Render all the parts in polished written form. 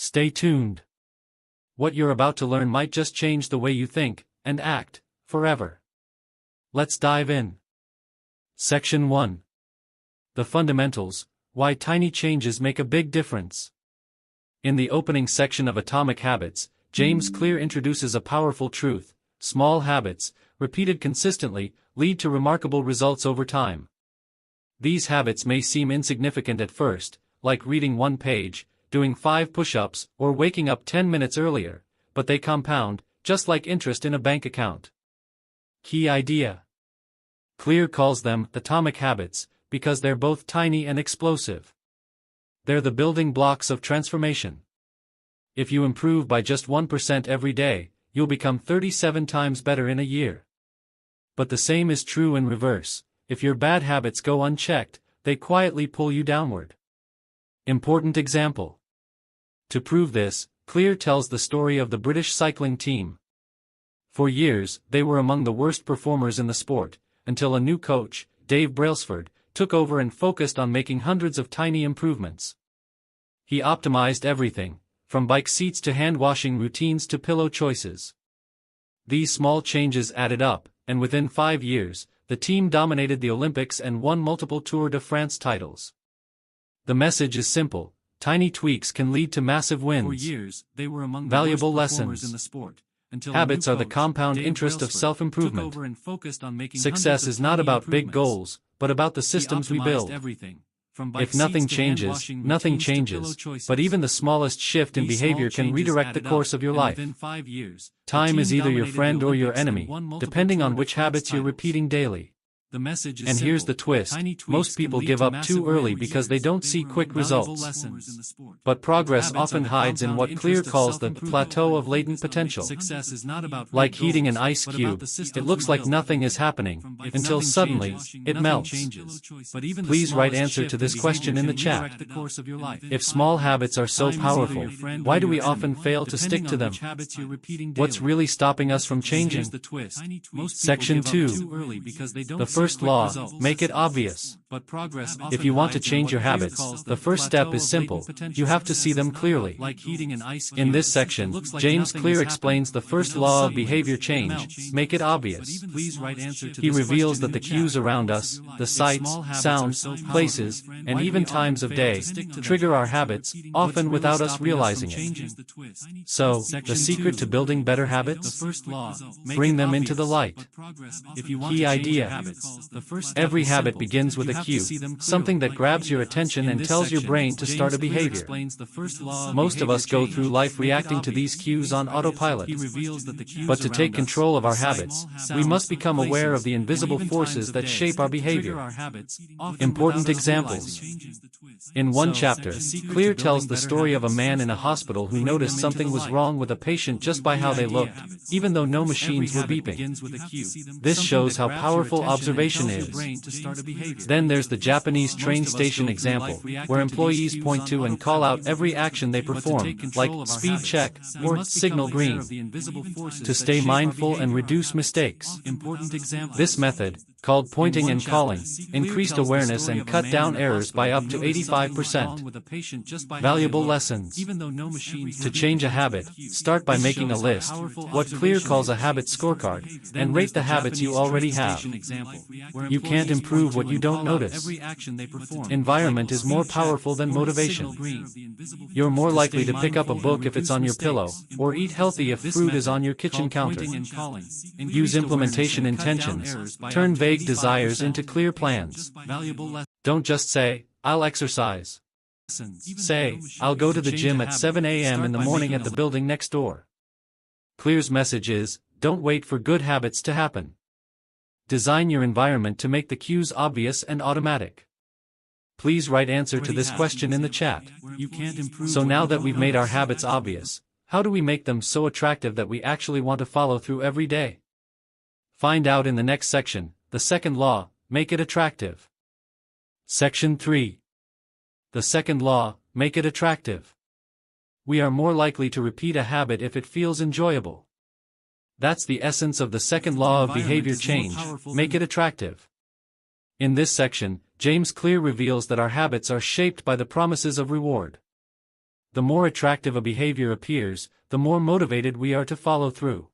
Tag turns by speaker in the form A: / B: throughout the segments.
A: Stay tuned. What you're about to learn might just change the way you think and act forever. Let's dive in. Section 1. The Fundamentals: Why Tiny Changes Make a Big Difference. In the opening section of Atomic Habits, James Clear introduces a powerful truth: small habits, repeated consistently, lead to remarkable results over time. These habits may seem insignificant at first, like reading one page, doing 5 push-ups, or waking up 10 minutes earlier, but they compound, just like interest in a bank account. Key idea. Clear calls them atomic habits because they're both tiny and explosive. They're the building blocks of transformation. If you improve by just 1% every day, you'll become 37 times better in a year. But the same is true in reverse. If your bad habits go unchecked, they quietly pull you downward. Important example. To prove this, Clear tells the story of the British cycling team. For years, they were among the worst performers in the sport, until a new coach, Dave Brailsford, took over and focused on making hundreds of tiny improvements. He optimized everything, from bike seats to hand-washing routines to pillow choices. These small changes added up, and within 5 years, the team dominated the Olympics and won multiple Tour de France titles. The message is simple: tiny tweaks can lead to massive wins. For years, they were among the valuable lessons in the sport. Habits are the compound interest of self-improvement. Success is not about big goals, but about the systems we build. If nothing changes, nothing changes, but even the smallest shift in behavior can redirect the course of your life. Time is either your friend or your enemy, depending on which habits you're repeating daily. And here's the twist: most people give up too early because they don't see quick results. But progress often hides in what Clear calls the plateau of latent potential. Like heating an ice cube, it looks like nothing is happening, until suddenly, it melts. Please write answer to this question in the chat. If small habits are so powerful, why do we often fail to stick to them? What's really stopping us from changing? Section 2. The first law: make it obvious. If you want to change your habits, the first step is simple: you have to see them clearly. In this section, James Clear explains the first law of behavior change: make it obvious. He reveals that the cues around us, the sights, sounds, places, and even times of day, trigger our habits, often without us realizing it. So, the secret to building better habits? Bring them into the light. Key idea. Every habit begins with a cue, something that grabs your attention and tells your brain to start a behavior. Most of us go through life reacting to these cues on autopilot. But to take control of our habits, we must become aware of the invisible forces that shape our behavior. Important examples. In one chapter, Clear tells the story of a man in a hospital who noticed something was wrong with a patient just by how they looked, even though no machines were beeping. This shows how powerful observation is. Then there's the Japanese train station example, where employees point to and call out every action they perform, like speed check or signal green, to stay mindful and reduce mistakes. This method, called pointing and calling, increased awareness and cut down errors by up to 85%. Valuable lessons. To change a habit, start by making a list, what Clear calls a habit scorecard, and rate the habits you already have. You can't improve what you don't notice. Environment is more powerful than motivation. You're more likely to pick up a book if it's on your pillow, or eat healthy if fruit is on your kitchen counter. Use implementation intentions. Turn vague desires into clear plans. Don't just say, "I'll exercise." Say, "I'll go to the gym at 7 a.m. in the morning at the building next door." Clear's message is, don't wait for good habits to happen. Design your environment to make the cues obvious and automatic. Please write answer to this question in the chat. So now that we've made our habits obvious, how do we make them so attractive that we actually want to follow through every day? Find out in the next section, the second law: make it attractive. Section 3. The second law: make it attractive. We are more likely to repeat a habit if it feels enjoyable. That's the essence of the second law of behavior change: make it attractive. In this section, James Clear reveals that our habits are shaped by the promises of reward. the more attractive a behavior appears, the more motivated we are to follow through.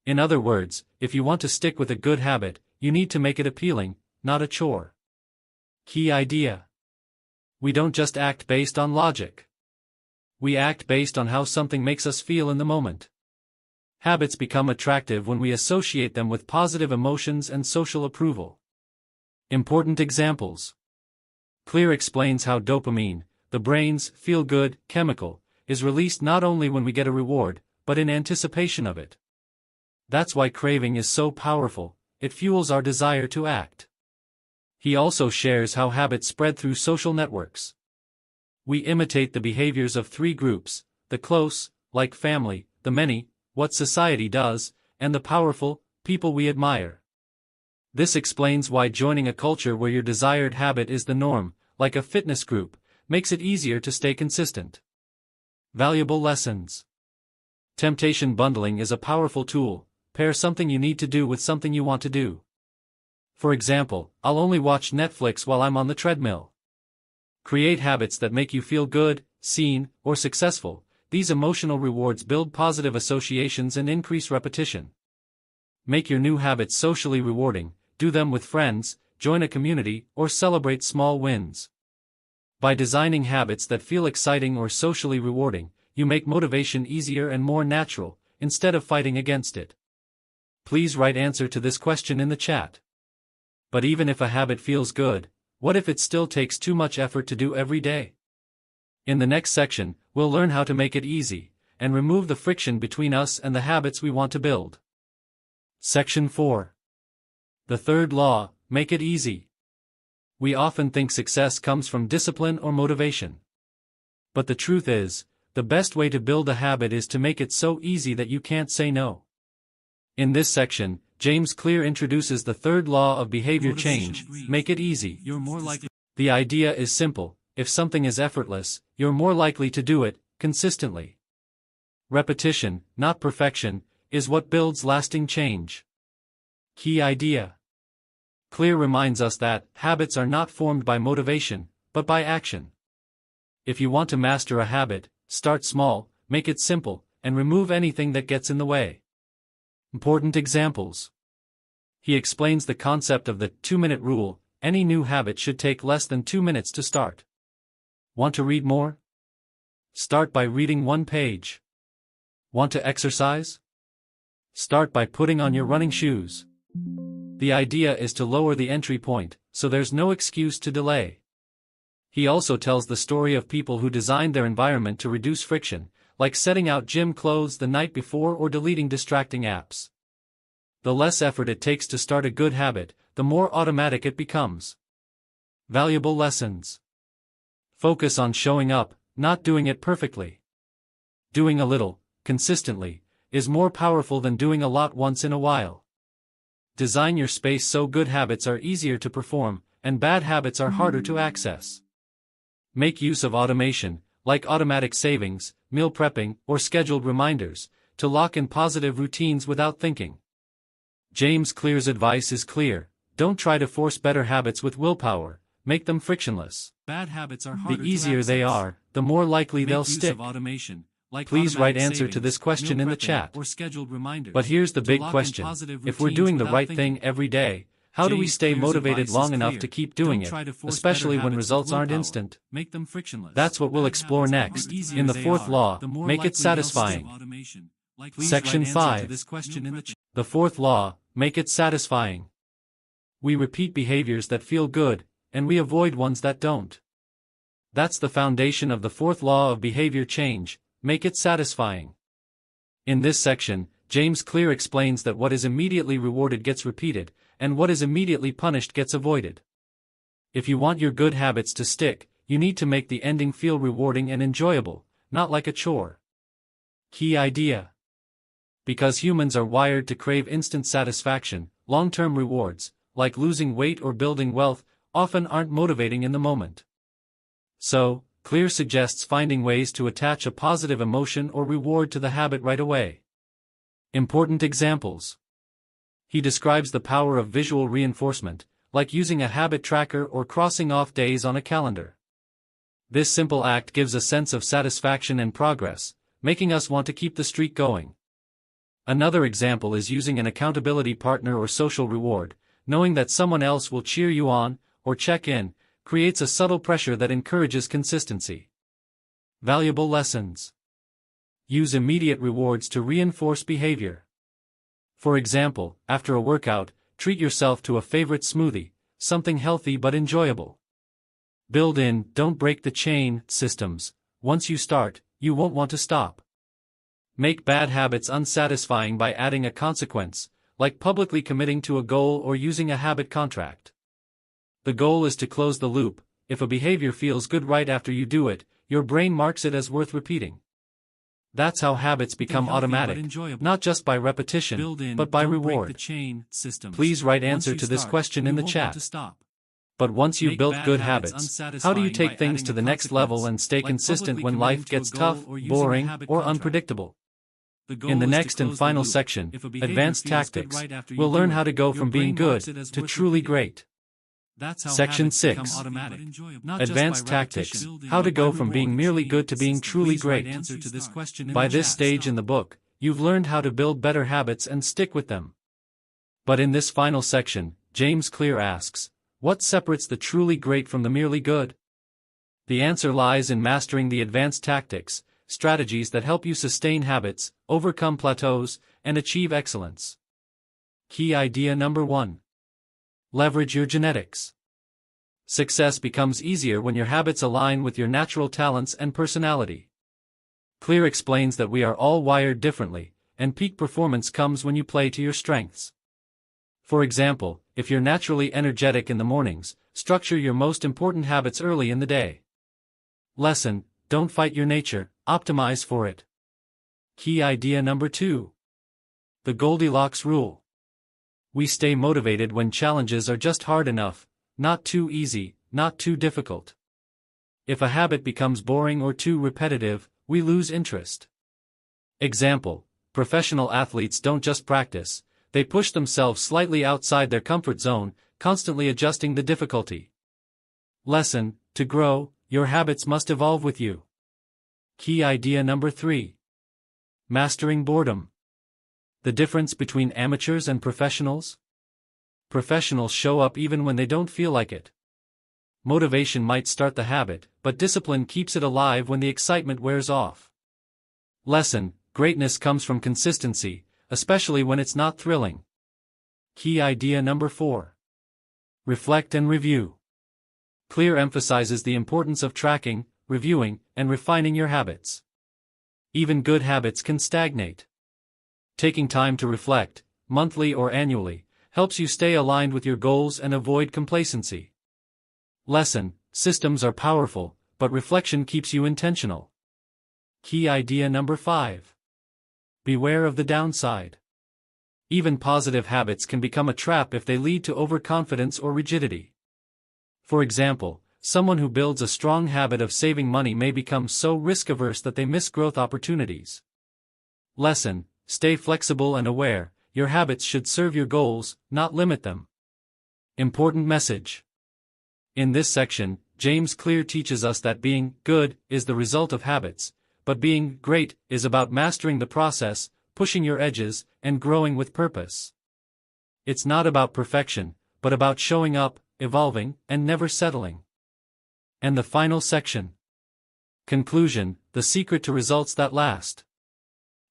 A: In other words, if you want to stick with a good habit, you need to make it appealing, not a chore. Key idea. We don't just act based on logic. We act based on how something makes us feel in the moment. Habits become attractive when we associate them with positive emotions and social approval. Important examples. Clear explains how dopamine, the brain's feel-good chemical, is released not only when we get a reward, but in anticipation of it. That's why craving is so powerful, it fuels our desire to act. He also shares how habits spread through social networks. We imitate the behaviors of three groups: the close, like family; the many, what society does; and the powerful, people we admire. This explains why joining a culture where your desired habit is the norm, like a fitness group, makes it easier to stay consistent. Valuable lessons. Temptation bundling is a powerful tool. Pair something you need to do with something you want to do. For example, I'll only watch Netflix while I'm on the treadmill. Create habits that make you feel good, seen, or successful. These emotional rewards build positive associations and increase repetition. Make your new habits socially rewarding. Do them with friends, join a community, or celebrate small wins. By designing habits that feel exciting or socially rewarding, you make motivation easier and more natural, instead of fighting against it. Please write answer to this question in the chat. But even if a habit feels good, what if it still takes too much effort to do every day? In the next section, we'll learn how to make it easy, and remove the friction between us and the habits we want to build. Section 4. The third law, make it easy. We often think success comes from discipline or motivation. But the truth is, the best way to build a habit is to make it so easy that you can't say no. In this section, James Clear introduces the third law of behavior change: make it easy. The idea is simple: if something is effortless, you're more likely to do it consistently. Repetition, not perfection, is what builds lasting change. Key idea. Clear reminds us that habits are not formed by motivation, but by action. If you want to master a habit, start small, make it simple, and remove anything that gets in the way. Important examples. He explains the concept of the 2-minute rule. Any new habit should take less than 2 minutes to start. Want to read more? Start by reading 1 page. Want to exercise? Start by putting on your running shoes. The idea is to lower the entry point, so there's no excuse to delay. He also tells the story of people who designed their environment to reduce friction, like setting out gym clothes the night before or deleting distracting apps. The less effort it takes to start a good habit, the more automatic it becomes. Valuable lessons. Focus on showing up, not doing it perfectly. Doing a little, consistently, is more powerful than doing a lot once in a while. Design your space so good habits are easier to perform, and bad habits are harder to access. Make use of automation, like automatic savings, meal prepping, or scheduled reminders, to lock in positive routines without thinking. James Clear's advice is clear: don't try to force better habits with willpower, make them frictionless. Bad habits are harder. The easier they are, the more likely they'll stick. Please write answer to this question in the chat. But here's the big question: if we're doing the right thing every day, how do we stay motivated long enough to keep doing it, especially when results aren't instant? That's what we'll explore next, in the fourth law, make it satisfying. Section 5. The fourth law, make it satisfying. We repeat behaviors that feel good, and we avoid ones that don't. That's the foundation of the fourth law of behavior change: make it satisfying. In this section, James Clear explains that what is immediately rewarded gets repeated, and what is immediately punished gets avoided. If you want your good habits to stick, you need to make the ending feel rewarding and enjoyable, not like a chore. Key idea. Because humans are wired to crave instant satisfaction, long-term rewards, like losing weight or building wealth, often aren't motivating in the moment. So, Clear suggests finding ways to attach a positive emotion or reward to the habit right away. Important examples. He describes the power of visual reinforcement, like using a habit tracker or crossing off days on a calendar. This simple act gives a sense of satisfaction and progress, making us want to keep the streak going. Another example is using an accountability partner or social reward. Knowing that someone else will cheer you on, or check in, creates a subtle pressure that encourages consistency. Valuable lessons. Use immediate rewards to reinforce behavior. For example, after a workout, treat yourself to a favorite smoothie, something healthy but enjoyable. Build in "don't break the chain" systems. Once you start, you won't want to stop. Make bad habits unsatisfying by adding a consequence, like publicly committing to a goal or using a habit contract. The goal is to close the loop. If a behavior feels good right after you do it, your brain marks it as worth repeating. That's how habits become automatic, not just by repetition, but by reward. Please write answer to this question in the chat. But once you've built good habits, how do you take things to the next level and stay consistent when life gets tough, boring, or unpredictable? In the next and final section, Advanced Tactics, we'll learn how to go from being good to truly great. Section 6. Advanced Tactics, how to go from being merely good to being truly great. By this stage in the book, you've learned how to build better habits and stick with them. But in this final section, James Clear asks, what separates the truly great from the merely good? The answer lies in mastering the advanced tactics, strategies that help you sustain habits, overcome plateaus, and achieve excellence. Key idea number 1. Leverage your genetics. Success becomes easier when your habits align with your natural talents and personality. Clear explains that we are all wired differently, and peak performance comes when you play to your strengths. For example, if you're naturally energetic in the mornings, structure your most important habits early in the day. Lesson: don't fight your nature, optimize for it. Key idea number 2. The Goldilocks rule. We stay motivated when challenges are just hard enough, not too easy, not too difficult. If a habit becomes boring or too repetitive, we lose interest. Example: professional athletes don't just practice, they push themselves slightly outside their comfort zone, constantly adjusting the difficulty. Lesson: to grow, your habits must evolve with you. Key idea number 3. Mastering boredom. The difference between amateurs and professionals? Professionals show up even when they don't feel like it. Motivation might start the habit, but discipline keeps it alive when the excitement wears off. Lesson: greatness comes from consistency, especially when it's not thrilling. Key idea number 4. Reflect and review. Clear emphasizes the importance of tracking, reviewing, and refining your habits. Even good habits can stagnate. Taking time to reflect, monthly or annually, helps you stay aligned with your goals and avoid complacency. Lesson: systems are powerful, but reflection keeps you intentional. Key idea number 5. Beware of the downside. Even positive habits can become a trap if they lead to overconfidence or rigidity. For example, someone who builds a strong habit of saving money may become so risk-averse that they miss growth opportunities. Lesson: stay flexible and aware, your habits should serve your goals, not limit them. Important message. In this section, James Clear teaches us that being good is the result of habits, but being great is about mastering the process, pushing your edges, and growing with purpose. It's not about perfection, but about showing up, evolving, and never settling. And the final section. Conclusion: the secret to results that last.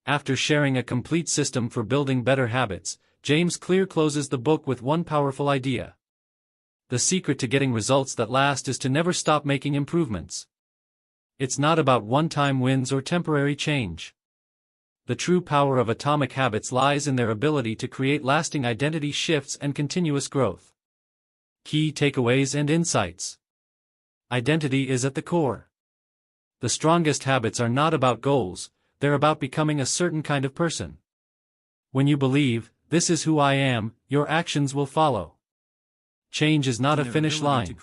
A: After sharing a complete system for building better habits, James Clear closes the book with one powerful idea. The secret to getting results that last is to never stop making improvements. It's not about one-time wins or temporary change. The true power of atomic habits lies in their ability to create lasting identity shifts and continuous growth. Key takeaways and insights. Identity is at the core. The strongest habits are not about goals, they're about becoming a certain kind of person. When you believe, "This is who I am," your actions will follow. Change is not a finish line.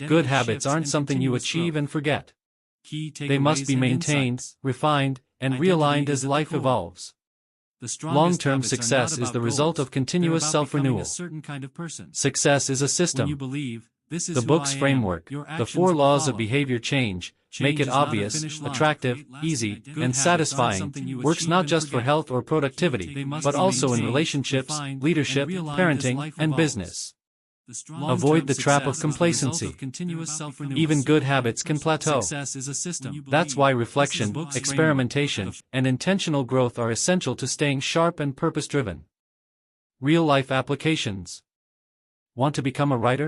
A: Good habits aren't something you achieve and forget. They must be maintained, refined, and realigned as life evolves. Long-term success is the result of continuous self-renewal. Success is a system. The book's framework, the 4 laws of behavior change, make it obvious, attractive, easy, and satisfying, works not just for health or productivity, but also in relationships, leadership, parenting, and business. Avoid the trap of complacency. Even good habits can plateau. That's why reflection, experimentation, and intentional growth are essential to staying sharp and purpose-driven. Real-life applications. Want to become a writer?